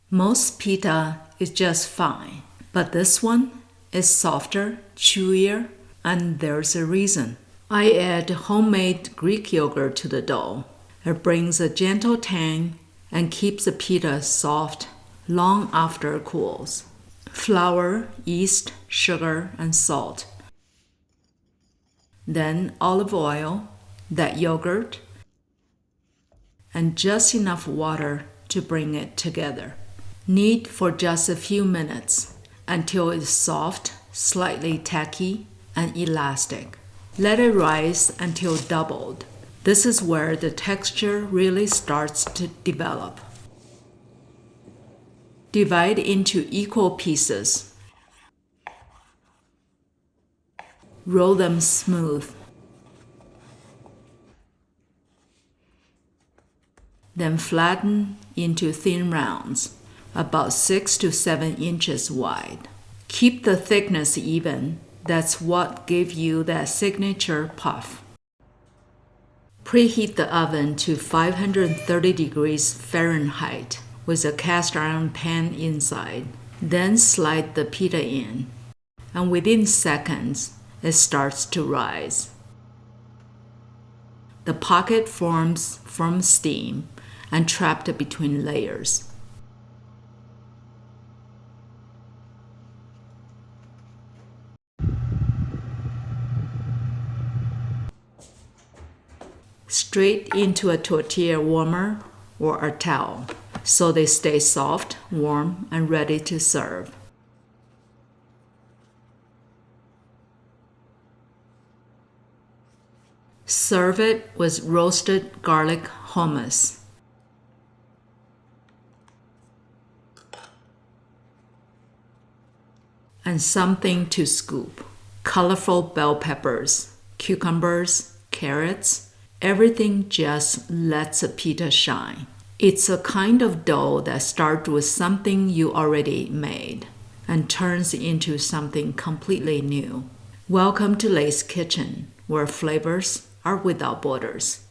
Most pita is just fine, but this one is softer, chewier, and there's a reason. I add homemade Greek yogurt to the dough. It brings a gentle tang and keeps the pita soft long after it cools. Flour, yeast, sugar, and salt. Then olive oil, that yogurt, and just enough water to bring it together. Knead for just a few minutes until it's soft, slightly tacky, and elastic. Let it rise until doubled. This is where the texture really starts to develop. Divide into equal pieces. Roll them smooth. Then flatten into thin rounds, about 6 to 7 inches wide. Keep the thickness even. That's what gives you that signature puff. Preheat the oven to 530 degrees Fahrenheit with a cast iron pan inside. Then slide the pita in, and within seconds, it starts to rise. The pocket forms from steam and trapped between layers. Straight into a tortilla warmer or a towel so they stay soft, warm, and ready to serve. Serve it with roasted garlic hummus. And something to scoop. Colorful bell peppers, cucumbers, carrots, everything just lets a pita shine. It's a kind of dough that starts with something you already made and turns into something completely new. Welcome to Lay's Kitchen, where flavors are without borders.